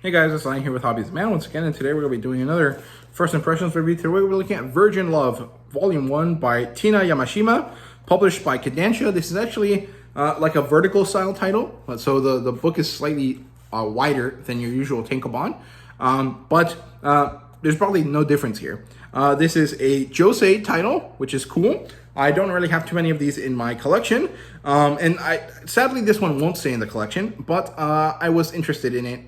Hey guys, it's Ryan here with Hobbies Man once again, and today we're going to be doing another first impressions review. Today we're looking at Virgin Love, Volume 1 by Tina Yamashima, published by Kodansha. This is actually like a vertical style title, so the book is slightly wider than your usual tankobon, but there's probably no difference here. This is a josei title, which is cool. I don't really have too many of these in my collection, and sadly this one won't stay in the collection, but I was interested in it,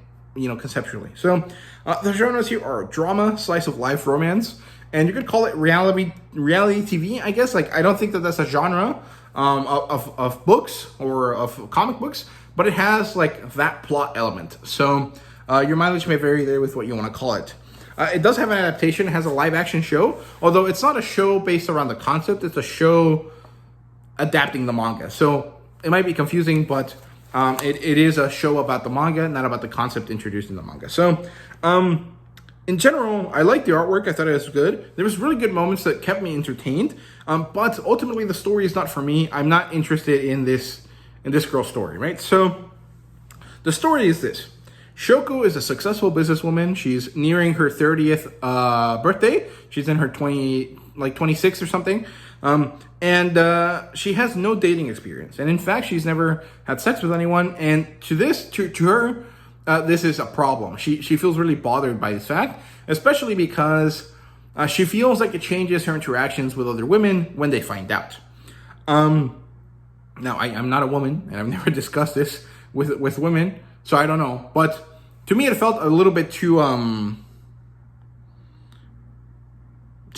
conceptually. So the genres here are drama, slice of life, romance, and you could call it reality TV, I guess. Like, I don't think that that's a genre of books or of comic books, but it has like that plot element. So your mileage may vary there with what you want to call it. It does have an adaptation. It has a live action show, although it's not a show based around the concept. It's a show adapting the manga. So it might be confusing, but it is a show about the manga, not about the concept introduced in the manga. So, in general, I liked the artwork. I thought it was good. There was really good moments that kept me entertained. But ultimately, the story is not for me. I'm not interested in this girl's story, right? So, the story is this. Shoko is a successful businesswoman. She's nearing her 30th birthday. She's in her 26 or something. And she has no dating experience. And in fact, she's never had sex with anyone. And to her, this is a problem. She feels really bothered by this fact, especially because she feels like it changes her interactions with other women when they find out. Now, I'm not a woman, and I've never discussed this with women, so I don't know. But to me, it felt a little bit too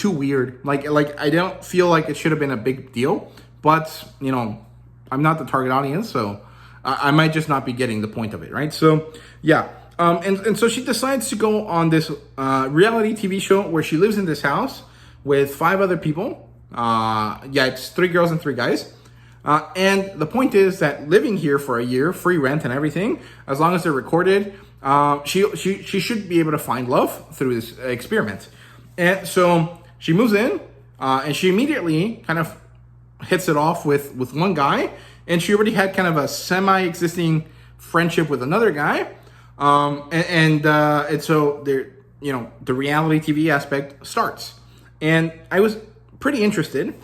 weird. Like I don't feel like it should have been a big deal, but I'm not the target audience, so I might just not be getting the point of it, right? So yeah, and so she decides to go on this reality TV show where she lives in this house with 5 other people. It's 3 girls and 3 guys. And the point is that living here for a year, free rent and everything, as long as they're recorded, she should be able to find love through this experiment. And so she moves in, and she immediately kind of hits it off with one guy, and she already had kind of a semi-existing friendship with another guy, and so there, the reality TV aspect starts, and I was pretty interested.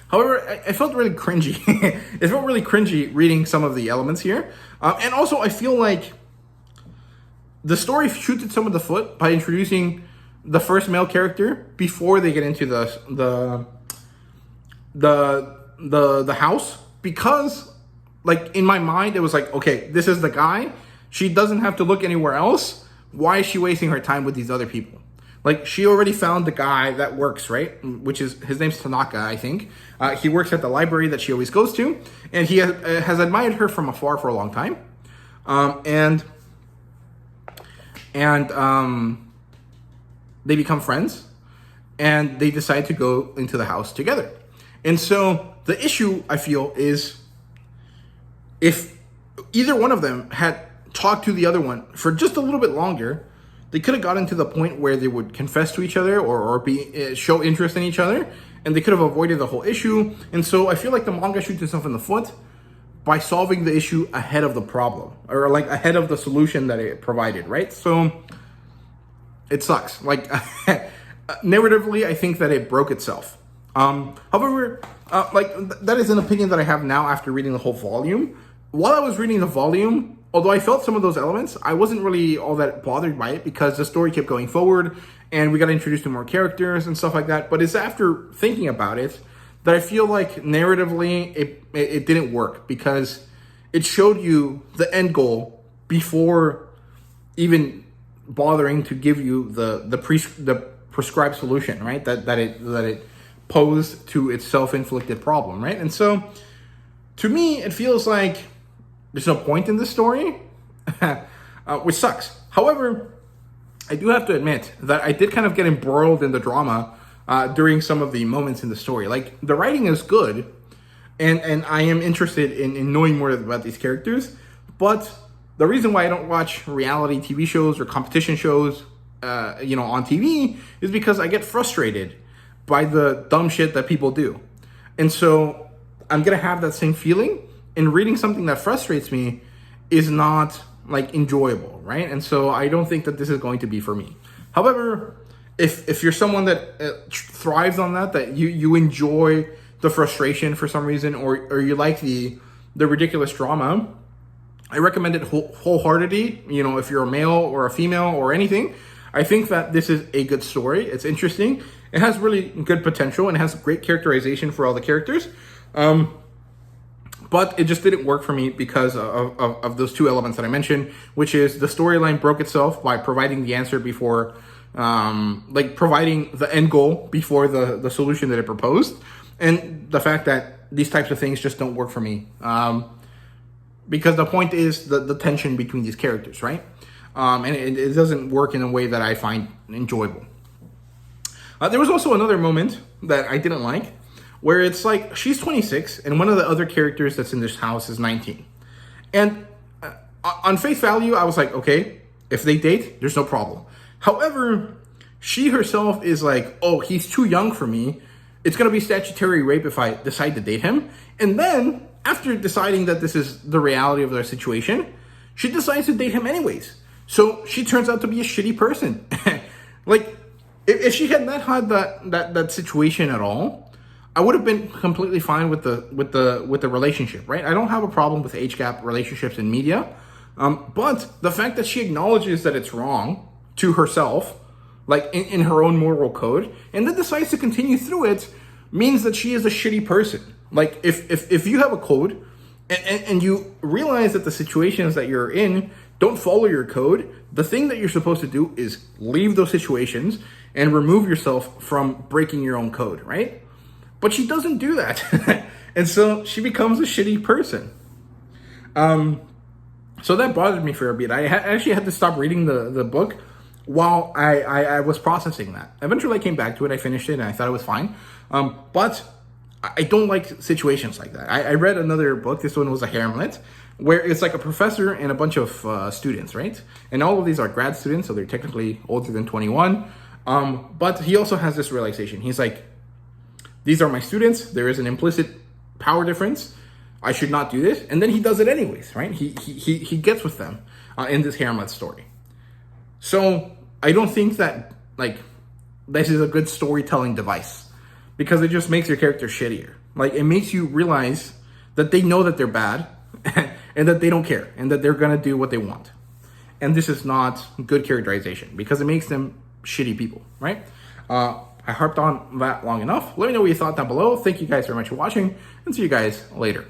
However, I felt really cringy. It felt really cringy reading some of the elements here, and also I feel like the story shoots itself in the foot by introducing the first male character before they get into the house, because like in my mind it was like, okay, this is the guy. She doesn't have to look anywhere else. Why is she wasting her time with these other people? Like, she already found the guy that works, right? Which is, his name's Tanaka, I think. He works at the library that she always goes to, and he has admired her from afar for a long time. They become friends, and they decide to go into the house together. And so the issue, I feel, is if either one of them had talked to the other one for just a little bit longer, they could have gotten to the point where they would confess to each other or show interest in each other, and they could have avoided the whole issue. And so I feel like the manga shoots itself in the foot by solving the issue ahead of the problem, or like ahead of the solution that it provided, right? So it sucks. Like, narratively, I think that it broke itself. However, that is an opinion that I have now after reading the whole volume. While I was reading the volume, although I felt some of those elements, I wasn't really all that bothered by it because the story kept going forward and we got introduced to more characters and stuff like that. But it's after thinking about it that I feel like narratively it didn't work, because it showed you the end goal before even bothering to give you the prescribed solution, right? That it posed to its self-inflicted problem, right? And so to me, it feels like there's no point in this story, which sucks. However, I do have to admit that I did kind of get embroiled in the drama during some of the moments in the story. Like, the writing is good, and I am interested in knowing more about these characters, but the reason why I don't watch reality TV shows or competition shows, on TV is because I get frustrated by the dumb shit that people do. And so I'm going to have that same feeling, and reading something that frustrates me is not like enjoyable, right? And so I don't think that this is going to be for me. However, if you're someone that thrives on that you enjoy the frustration for some reason, or you like the ridiculous drama, I recommend it wholeheartedly. You know, if you're a male or a female or anything, I think that this is a good story. It's interesting. It has really good potential and has great characterization for all the characters. But it just didn't work for me because of those two elements that I mentioned, which is the storyline broke itself by providing the answer before, like providing the end goal before the solution that it proposed. And the fact that these types of things just don't work for me. Because the point is the tension between these characters, right? And it doesn't work in a way that I find enjoyable. There was also another moment that I didn't like, where it's like she's 26 and one of the other characters that's in this house is 19. And on face value, I was like, okay, if they date, there's no problem. However, she herself is like, oh, he's too young for me. It's going to be statutory rape if I decide to date him. And then, after deciding that this is the reality of their situation, she decides to date him anyways. So she turns out to be a shitty person. Like, if she had not had that situation at all, I would have been completely fine with the relationship, right? I don't have a problem with age gap relationships in media, but the fact that she acknowledges that it's wrong to herself, like in her own moral code, and then decides to continue through it, means that she is a shitty person. Like if you have a code and you realize that the situations that you're in don't follow your code, the thing that you're supposed to do is leave those situations and remove yourself from breaking your own code, right? But she doesn't do that. And so she becomes a shitty person. So that bothered me for a bit. I actually had to stop reading the book while I was processing that. Eventually I came back to it, I finished it, and I thought it was fine. But I don't like situations like that. I read another book, this one was a Hamlet, where it's like a professor and a bunch of students, right? And all of these are grad students, so they're technically older than 21. But he also has this realization. He's like, these are my students. There is an implicit power difference. I should not do this. And then he does it anyways, right? He gets with them in this Hamlet story. So I don't think that like this is a good storytelling device, because it just makes your character shittier. Like, it makes you realize that they know that they're bad and that they don't care and that they're gonna do what they want. And this is not good characterization because it makes them shitty people, right? I harped on that long enough. Let me know what you thought down below. Thank you guys very much for watching, and see you guys later.